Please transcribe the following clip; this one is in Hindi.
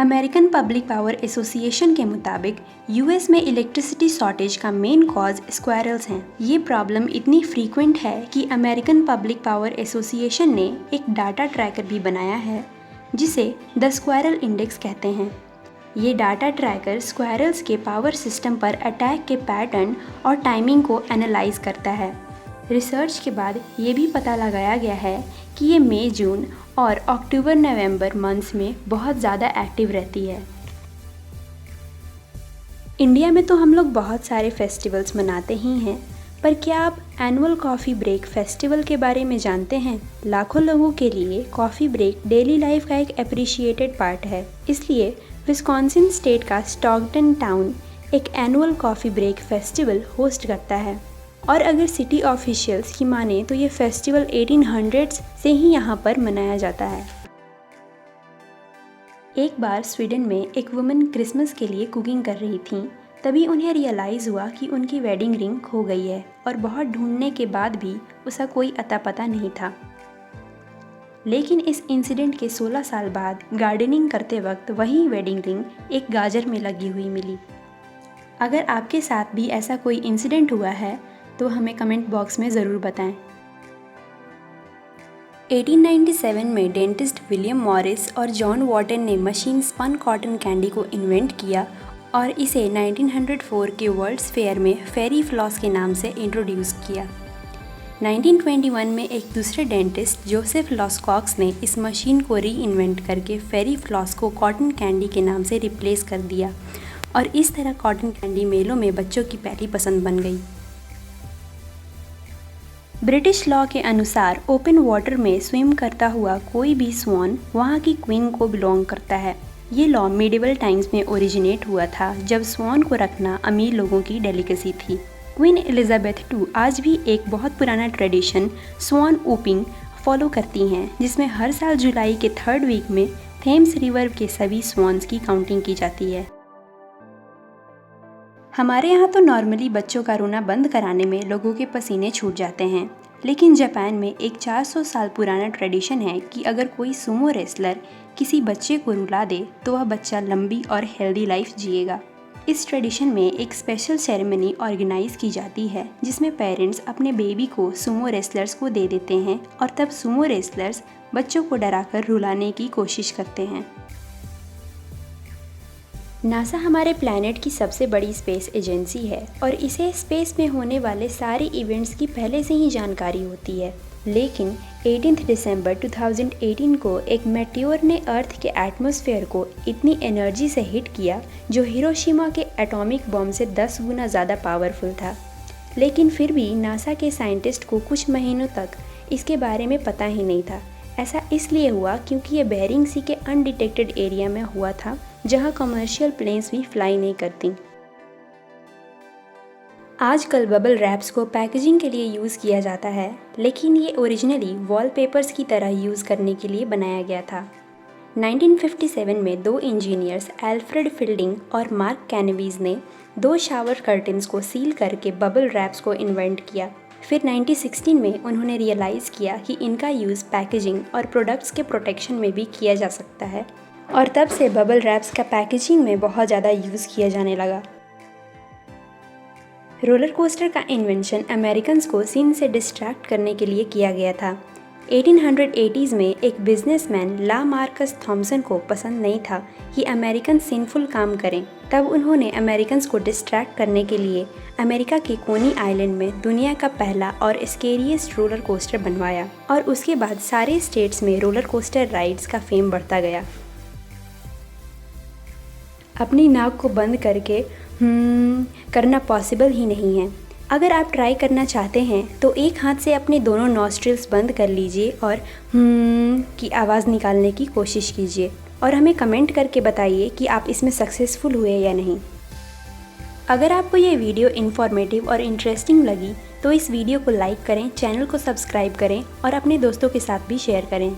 अमेरिकन पब्लिक पावर एसोसिएशन के मुताबिक यूएस में इलेक्ट्रिसिटी शॉर्टेज का मेन कॉज स्क्वायरल्स हैं। ये प्रॉब्लम इतनी फ्रीक्वेंट है कि अमेरिकन पब्लिक पावर एसोसिएशन ने एक डाटा ट्रैकर भी बनाया है जिसे द स्क्वायरल इंडेक्स कहते हैं। ये डाटा ट्रैकर स्क्वायरल्स के पावर सिस्टम पर अटैक के पैटर्न और टाइमिंग को एनालाइज करता है। रिसर्च के बाद ये भी पता लगाया गया है कि ये मई, जून और अक्टूबर, नवंबर मंथ्स में बहुत ज़्यादा एक्टिव रहती है। इंडिया में तो हम लोग बहुत सारे फेस्टिवल्स मनाते ही हैं, पर क्या आप एनुअल कॉफ़ी ब्रेक फेस्टिवल के बारे में जानते हैं? लाखों लोगों के लिए कॉफ़ी ब्रेक डेली लाइफ का एक अप्रिशिएटेड पार्ट है। इसलिए विस्कॉन्सिन स्टेट का स्टॉकटन टाउन एक annual coffee break festival host करता है और अगर सिटी ऑफिशियल्स की माने तो ये फेस्टिवल 1800s से ही यहाँ पर मनाया जाता है। एक बार स्वीडन में एक वुमन क्रिसमस के लिए कुकिंग कर रही थी। तभी उन्हें रियलाइज़ हुआ कि उनकी वेडिंग रिंग खो गई है और बहुत ढूंढने के बाद भी उसका कोई अता पता नहीं था। लेकिन इस इंसिडेंट के 16 साल बाद गार्डनिंग करते वक्त वही वेडिंग रिंग एक गाजर में लगी हुई मिली। अगर आपके साथ भी ऐसा कोई इंसिडेंट हुआ है तो हमें कमेंट बॉक्स में ज़रूर बताएं। 1897 में डेंटिस्ट विलियम मॉरिस और जॉन वॉटन ने मशीन स्पन कॉटन कैंडी को इन्वेंट किया और इसे 1904 के वर्ल्ड्स फेयर में फेरी फ्लॉस के नाम से इंट्रोड्यूस किया। 1921 में एक दूसरे डेंटिस्ट जोसेफ लॉसकॉक्स ने इस मशीन को री इन्वेंट करके फेरी फ्लॉस को कॉटन कैंडी के नाम से रिप्लेस कर दिया और इस तरह कॉटन कैंडी मेलों में बच्चों की पहली पसंद बन गई। ब्रिटिश लॉ के अनुसार ओपन वाटर में स्विम करता हुआ कोई भी स्वान वहाँ की क्वीन को बिलोंग करता है। ये लॉ मिडिवल टाइम्स में ओरिजिनेट हुआ था जब स्वान को रखना अमीर लोगों की डेलिकेसी थी। क्वीन एलिजाबेथ II आज भी एक बहुत पुराना ट्रेडिशन स्वान ऊपिंग फॉलो करती हैं, जिसमें हर साल जुलाई के 3rd वीक में थेम्स रिवर के सभी स्वान्स की काउंटिंग की जाती है। हमारे यहाँ तो नॉर्मली बच्चों का रोना बंद कराने में लोगों के पसीने छूट जाते हैं, लेकिन जापान में एक 400 साल पुराना ट्रेडिशन है कि अगर कोई सुमो रेसलर किसी बच्चे को रुला दे तो वह बच्चा लंबी और हेल्दी लाइफ जिएगा। इस ट्रेडिशन में एक स्पेशल सेरेमनी ऑर्गेनाइज की जाती है जिसमें पेरेंट्स अपने बेबी को सुमो रेसलर्स को दे देते हैं और तब सुमो रेसलर्स बच्चों को डराकर रुलाने की कोशिश करते हैं। नासा हमारे प्लैनेट की सबसे बड़ी स्पेस एजेंसी है और इसे स्पेस में होने वाले सारे इवेंट्स की पहले से ही जानकारी होती है। लेकिन 18 दिसंबर 2018 को एक मेटियोर ने अर्थ के एटमॉस्फेयर को इतनी एनर्जी से हिट किया जो हिरोशिमा के एटॉमिक बॉम्ब से 10 गुना ज़्यादा पावरफुल था। लेकिन फिर भी नासा के साइंटिस्ट को कुछ महीनों तक इसके बारे में पता ही नहीं था। ऐसा इसलिए हुआ क्योंकि ये बेरिंग सी के अनडिटेक्टेड एरिया में हुआ था जहां कमर्शियल प्लेन्स भी फ्लाई नहीं करती। आजकल बबल रैप्स को पैकेजिंग के लिए यूज़ किया जाता है, लेकिन ये ओरिजिनली वॉलपेपर्स की तरह यूज़ करने के लिए बनाया गया था। 1957 में 2 इंजीनियर्स एल्फ्रेड फील्डिंग और मार्क कैनवीज ने 2 शावर कर्टन्स को सील करके बबल रैप्स को इन्वेंट किया। फिर 1916 में उन्होंने रियलाइज़ किया कि इनका यूज़ पैकेजिंग और प्रोडक्ट्स के प्रोटेक्शन में भी किया जा सकता है और तब से बबल रैप्स का पैकेजिंग में बहुत ज़्यादा यूज़ किया जाने लगा। रोलर कोस्टर का इन्वेंशन अमेरिकन्स को सीन से डिस्ट्रैक्ट करने के लिए किया गया था। 1880s में एक बिजनेसमैन ला मार्कस थॉमसन को पसंद नहीं था कि अमेरिकन सिंफुल काम करें। तब उन्होंने अमेरिकन्स को डिस्ट्रैक्ट करने के लिए अमेरिका के कोनी आइलैंड में दुनिया का पहला और स्केरियस्ट रोलर कोस्टर बनवाया और उसके बाद सारे स्टेट्स में रोलर कोस्टर राइड्स का फेम बढ़ता गया। अपनी नाक को बंद करके करना पॉसिबल ही नहीं है। अगर आप ट्राई करना चाहते हैं तो एक हाथ से अपने दोनों नॉस्ट्रिल्स बंद कर लीजिए और की आवाज़ निकालने की कोशिश कीजिए और हमें कमेंट करके बताइए कि आप इसमें सक्सेसफुल हुए या नहीं। अगर आपको ये वीडियो इन्फॉर्मेटिव और इंटरेस्टिंग लगी तो इस वीडियो को लाइक करें, चैनल को सब्सक्राइब करें और अपने दोस्तों के साथ भी शेयर करें।